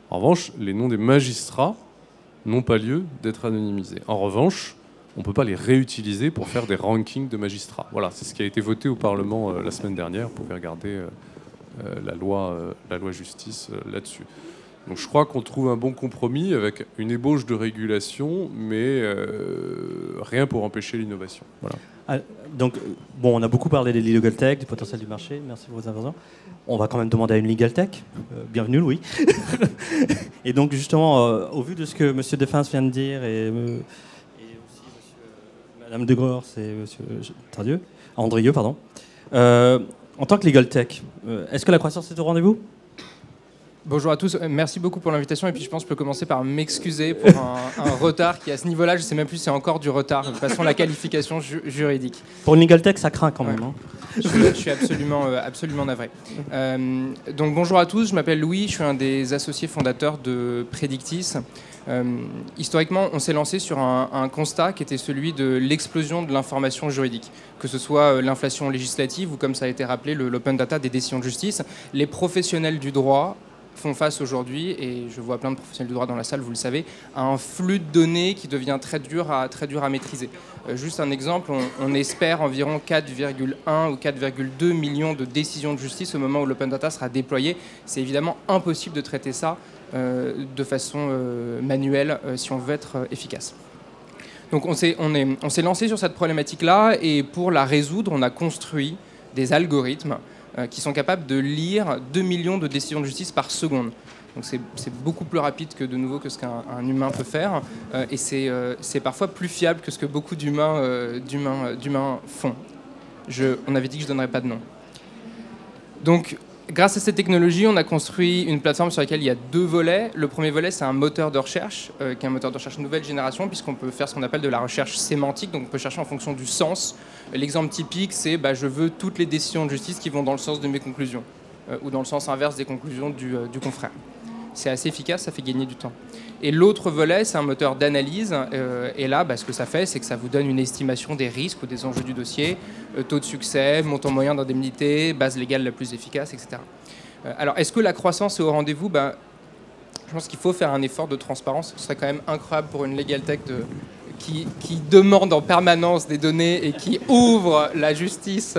En revanche, les noms des magistrats n'ont pas lieu d'être anonymisés. En revanche, on ne peut pas les réutiliser pour faire des rankings de magistrats. Voilà, c'est ce qui a été voté au Parlement la semaine dernière. Vous pouvez regarder la loi justice là-dessus. Donc je crois qu'on trouve un bon compromis avec une ébauche de régulation, mais rien pour empêcher l'innovation. Voilà. Donc, bon, on a beaucoup parlé des legal tech, du potentiel du marché. Merci pour vos interventions. On va quand même demander à une legal tech. Bienvenue, Louis. Et donc, justement, au vu de ce que M. Defens vient de dire, et aussi Mme De Greurs et M. Andrieux, pardon. En tant que legal tech, est-ce que la croissance est au rendez-vous ? Bonjour à tous, merci beaucoup pour l'invitation et puis je pense que je peux commencer par m'excuser pour un retard qui est à ce niveau-là, je ne sais même plus si c'est encore du retard, de toute façon la qualification juridique. Pour une legal tech, ça craint quand même. Hein. Je suis absolument navré. Donc bonjour à tous, je m'appelle Louis, je suis un des associés fondateurs de Predictis. Historiquement, on s'est lancé sur un constat qui était celui de l'explosion de l'information juridique, que ce soit l'inflation législative ou comme ça a été rappelé, l'open data des décisions de justice. Les professionnels du droit font face aujourd'hui, et je vois plein de professionnels du droit dans la salle, vous le savez, à un flux de données qui devient très dur à maîtriser. Juste un exemple, on espère environ 4,1 ou 4,2 millions de décisions de justice au moment où l'open data sera déployé. C'est évidemment impossible de traiter ça de façon manuelle si on veut être efficace. Donc on s'est lancé sur cette problématique-là, et pour la résoudre, on a construit des algorithmes qui sont capables de lire 2 millions de décisions de justice par seconde. Donc c'est beaucoup plus rapide que ce qu'un humain peut faire, et c'est parfois plus fiable que ce que beaucoup d'humains font. On avait dit que je ne donnerais pas de nom. Donc, grâce à cette technologie, on a construit une plateforme sur laquelle il y a 2 volets. Le premier volet, c'est un moteur de recherche, qui est un moteur de recherche nouvelle génération, puisqu'on peut faire ce qu'on appelle de la recherche sémantique, donc on peut chercher en fonction du sens. L'exemple typique, c'est je veux toutes les décisions de justice qui vont dans le sens de mes conclusions, ou dans le sens inverse des conclusions du confrère. C'est assez efficace, ça fait gagner du temps. Et l'autre volet, c'est un moteur d'analyse. Et là, ce que ça fait, c'est que ça vous donne une estimation des risques ou des enjeux du dossier, taux de succès, montant moyen d'indemnité, base légale la plus efficace, etc. Alors, est-ce que la croissance est au rendez-vous ? Je pense qu'il faut faire un effort de transparence. Ce serait quand même incroyable pour une legal tech qui demande en permanence des données et qui ouvre la justice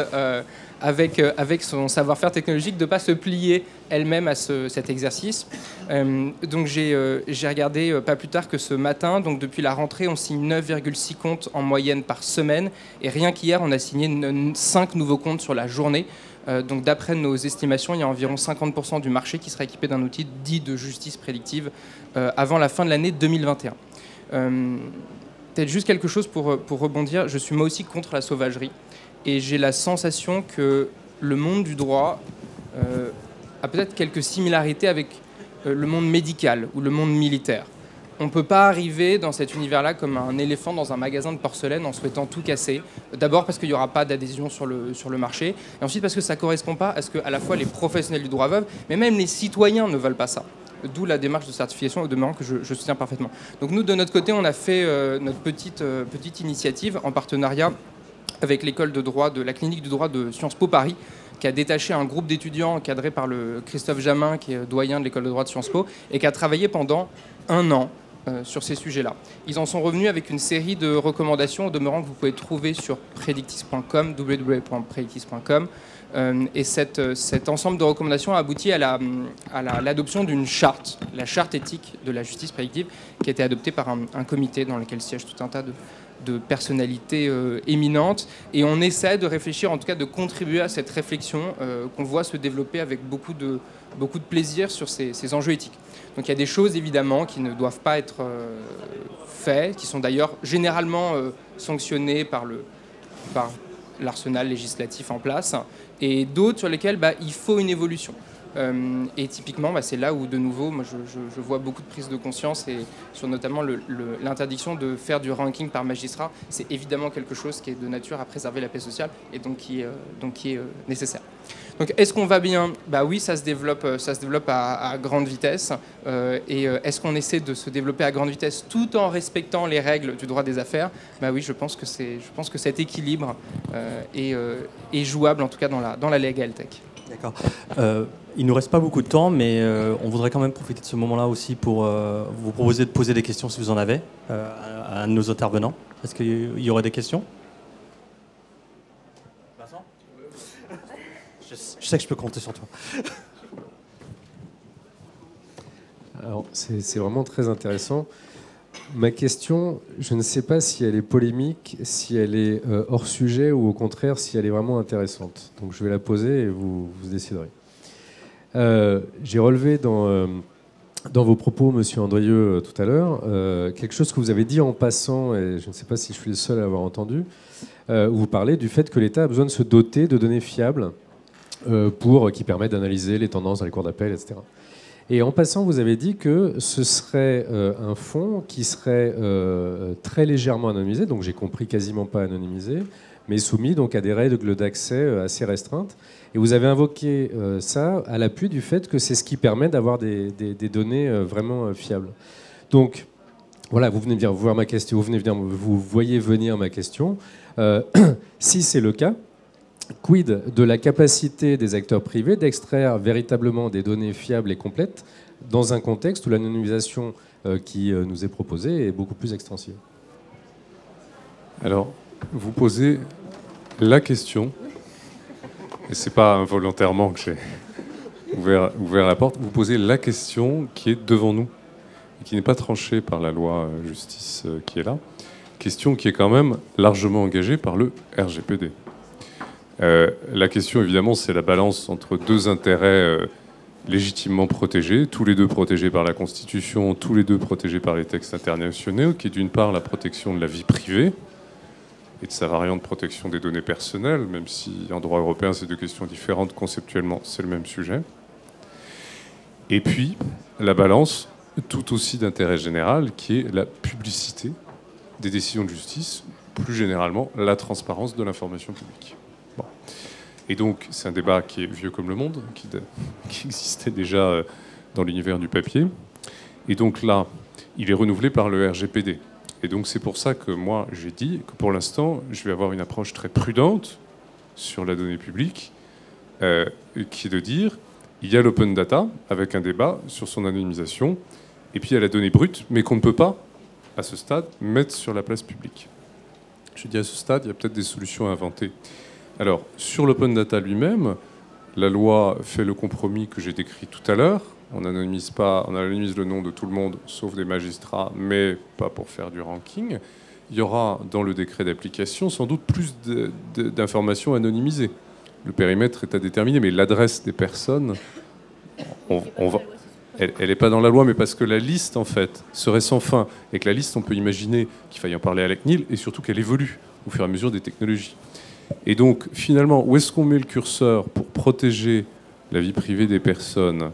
avec son savoir-faire technologique, de ne pas se plier elle-même à cet exercice. Donc j'ai regardé pas plus tard que ce matin, donc depuis la rentrée, on signe 9,6 comptes en moyenne par semaine, et rien qu'hier, on a signé 5 nouveaux comptes sur la journée. Donc d'après nos estimations, il y a environ 50% du marché qui sera équipé d'un outil dit de justice prédictive avant la fin de l'année 2021. Peut-être juste quelque chose pour rebondir, je suis moi aussi contre la sauvagerie. Et j'ai la sensation que le monde du droit a peut-être quelques similarités avec le monde médical ou le monde militaire. On ne peut pas arriver dans cet univers-là comme un éléphant dans un magasin de porcelaine en souhaitant tout casser. D'abord parce qu'il n'y aura pas d'adhésion sur le marché, et ensuite parce que ça ne correspond pas à ce que à la fois les professionnels du droit veulent, mais même les citoyens ne veulent pas ça. D'où la démarche de certification, au demeurant, que je soutiens parfaitement. Donc nous, de notre côté, on a fait notre petite initiative en partenariat avec l'école de droit de la clinique du droit de Sciences Po Paris, qui a détaché un groupe d'étudiants encadré par le Christophe Jamin, qui est doyen de l'école de droit de Sciences Po, et qui a travaillé pendant 1 an sur ces sujets-là. Ils en sont revenus avec une série de recommandations, au demeurant, que vous pouvez trouver sur predictis.com, www.predictis.com. Et cet ensemble de recommandations a abouti à l'adoption d'une charte, la charte éthique de la justice prédictive, qui a été adoptée par un comité dans lequel siègent tout un tas de personnalités éminentes. Et on essaie de réfléchir, en tout cas de contribuer à cette réflexion qu'on voit se développer avec beaucoup de plaisir sur ces enjeux éthiques. Donc il y a des choses évidemment qui ne doivent pas être faites, qui sont d'ailleurs généralement sanctionnées par l'arsenal législatif en place, et d'autres sur lesquels il faut une évolution. Et typiquement, c'est là où, de nouveau, moi, je vois beaucoup de prise de conscience, et sur notamment l'interdiction de faire du ranking par magistrat. C'est évidemment quelque chose qui est de nature à préserver la paix sociale, et donc qui est nécessaire. Donc, est-ce qu'on va bien? Oui, ça se développe à grande vitesse. Et est-ce qu'on essaie de se développer à grande vitesse tout en respectant les règles du droit des affaires? Oui, je pense que cet équilibre est jouable, en tout cas dans la Legal Tech. D'accord. Il ne nous reste pas beaucoup de temps, mais on voudrait quand même profiter de ce moment-là aussi pour vous proposer de poser des questions si vous en avez à nos intervenants. Est-ce qu'il y aurait des questions? Vincent? Je sais que je peux compter sur toi. Alors, c'est vraiment très intéressant. Ma question, je ne sais pas si elle est polémique, si elle est hors sujet ou au contraire si elle est vraiment intéressante. Donc je vais la poser et vous déciderez. J'ai relevé dans vos propos, Monsieur Andrieux, tout à l'heure, quelque chose que vous avez dit en passant, et je ne sais pas si je suis le seul à avoir entendu, où vous parlez du fait que l'État a besoin de se doter de données fiables qui permettent d'analyser les tendances dans les cours d'appel, etc. Et en passant, vous avez dit que ce serait un fonds qui serait très légèrement anonymisé, donc j'ai compris quasiment pas anonymisé, mais soumis donc à des règles d'accès assez restreintes. Et vous avez invoqué ça à l'appui du fait que c'est ce qui permet d'avoir des données vraiment fiables. Donc voilà, vous voyez venir ma question. Si c'est le cas, quid de la capacité des acteurs privés d'extraire véritablement des données fiables et complètes dans un contexte où l'anonymisation qui nous est proposée est beaucoup plus extensive? Alors, vous posez la question, et c'est pas involontairement que j'ai ouvert la porte, vous posez la question qui est devant nous, et qui n'est pas tranchée par la loi justice qui est là, question qui est quand même largement engagée par le RGPD. La question, évidemment, c'est la balance entre deux intérêts légitimement protégés, tous les deux protégés par la Constitution, tous les deux protégés par les textes internationaux, qui est d'une part la protection de la vie privée et de sa variante protection des données personnelles, même si en droit européen, c'est deux questions différentes, conceptuellement, c'est le même sujet. Et puis, la balance, tout aussi d'intérêt général, qui est la publicité des décisions de justice, plus généralement, la transparence de l'information publique. Bon. Et donc, c'est un débat qui est vieux comme le monde, qui existait déjà dans l'univers du papier. Et donc là, il est renouvelé par le RGPD. Et donc, c'est pour ça que moi, j'ai dit que pour l'instant, je vais avoir une approche très prudente sur la donnée publique, qui est de dire, il y a l'open data, avec un débat sur son anonymisation, et puis il y a la donnée brute, mais qu'on ne peut pas, à ce stade, mettre sur la place publique. Je dis à ce stade, il y a peut-être des solutions à inventer. Alors, sur l'open data lui-même, la loi fait le compromis que j'ai décrit tout à l'heure. On anonymise le nom de tout le monde, sauf des magistrats, mais pas pour faire du ranking. Il y aura, dans le décret d'application, sans doute plus d'informations anonymisées. Le périmètre est à déterminer, mais l'adresse des personnes, elle n'est pas dans la loi, mais parce que la liste, en fait, serait sans fin. Et que la liste, on peut imaginer qu'il faille en parler à la CNIL, et surtout qu'elle évolue au fur et à mesure des technologies. Et donc, finalement, où est-ce qu'on met le curseur pour protéger la vie privée des personnes,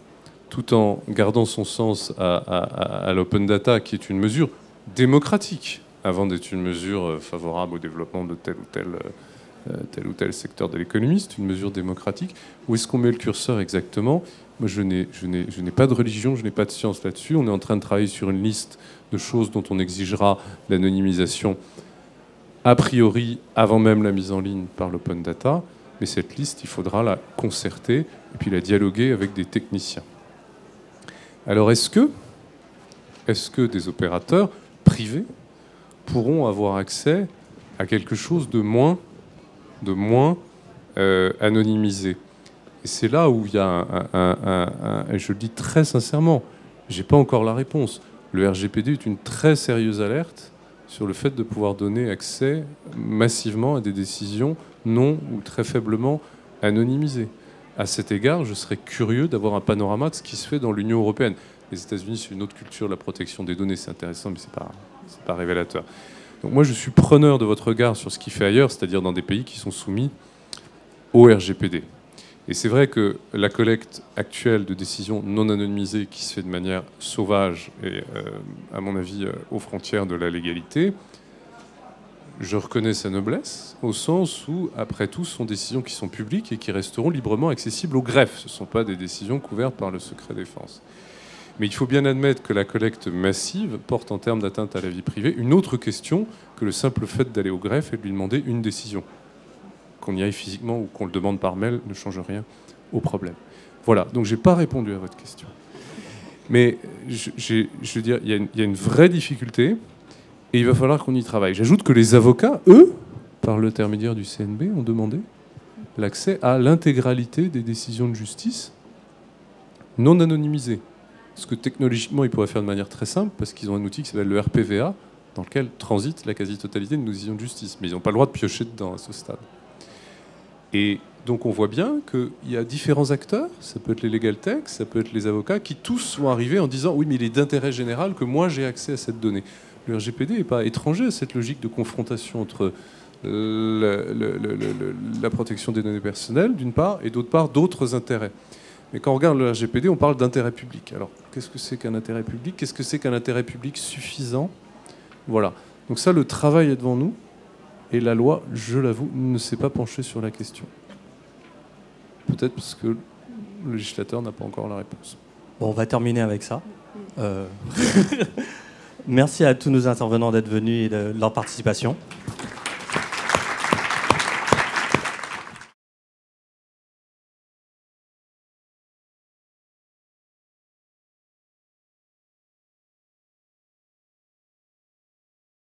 tout en gardant son sens à l'open data, qui est une mesure démocratique, avant d'être une mesure favorable au développement de tel ou tel secteur de l'économie, c'est une mesure démocratique. Où est-ce qu'on met le curseur exactement ? Moi, je n'ai pas de religion, je n'ai pas de science là-dessus. On est en train de travailler sur une liste de choses dont on exigera l'anonymisation a priori avant même la mise en ligne par l'open data. Mais cette liste, il faudra la concerter et puis la dialoguer avec des techniciens. Alors, est-ce que des opérateurs privés pourront avoir accès à quelque chose de moins anonymisé? Et c'est là où il y a et je le dis très sincèrement, j'ai pas encore la réponse. Le RGPD est une très sérieuse alerte sur le fait de pouvoir donner accès massivement à des décisions non ou très faiblement anonymisées. À cet égard, je serais curieux d'avoir un panorama de ce qui se fait dans l'Union européenne. Les États-Unis, c'est une autre culture, la protection des données, c'est intéressant, mais c'est pas révélateur. Donc moi, je suis preneur de votre regard sur ce qui fait ailleurs, c'est-à-dire dans des pays qui sont soumis au RGPD. Et c'est vrai que la collecte actuelle de décisions non anonymisées qui se fait de manière sauvage et, à mon avis, aux frontières de la légalité, je reconnais sa noblesse, au sens où, après tout, ce sont des décisions qui sont publiques et qui resteront librement accessibles au greffe. Ce ne sont pas des décisions couvertes par le secret défense. Mais il faut bien admettre que la collecte massive porte en termes d'atteinte à la vie privée une autre question que le simple fait d'aller au greffe et de lui demander une décision. Qu'on y aille physiquement ou qu'on le demande par mail ne change rien au problème. Voilà, donc je n'ai pas répondu à votre question. Mais je veux dire, il y a une vraie difficulté et il va falloir qu'on y travaille. J'ajoute que les avocats, eux, par l'intermédiaire du CNB, ont demandé l'accès à l'intégralité des décisions de justice non anonymisées. Ce que technologiquement, ils pourraient faire de manière très simple, parce qu'ils ont un outil qui s'appelle le RPVA, dans lequel transite la quasi-totalité de nos décisions de justice. Mais ils n'ont pas le droit de piocher dedans à ce stade. Et donc on voit bien qu'il y a différents acteurs, ça peut être les legal tech, ça peut être les avocats, qui tous sont arrivés en disant « oui, mais il est d'intérêt général que moi j'ai accès à cette donnée ». Le RGPD n'est pas étranger à cette logique de confrontation entre la protection des données personnelles, d'une part, et d'autre part, d'autres intérêts. Mais quand on regarde le RGPD, on parle d'intérêt public. Alors, qu'est-ce que c'est qu'un intérêt public? Qu'est-ce que c'est qu'un intérêt public suffisant? Voilà. Donc ça, le travail est devant nous. Et la loi, je l'avoue, ne s'est pas penchée sur la question. Peut-être parce que le législateur n'a pas encore la réponse. Bon, on va terminer avec ça. Merci à tous nos intervenants d'être venus et de leur participation.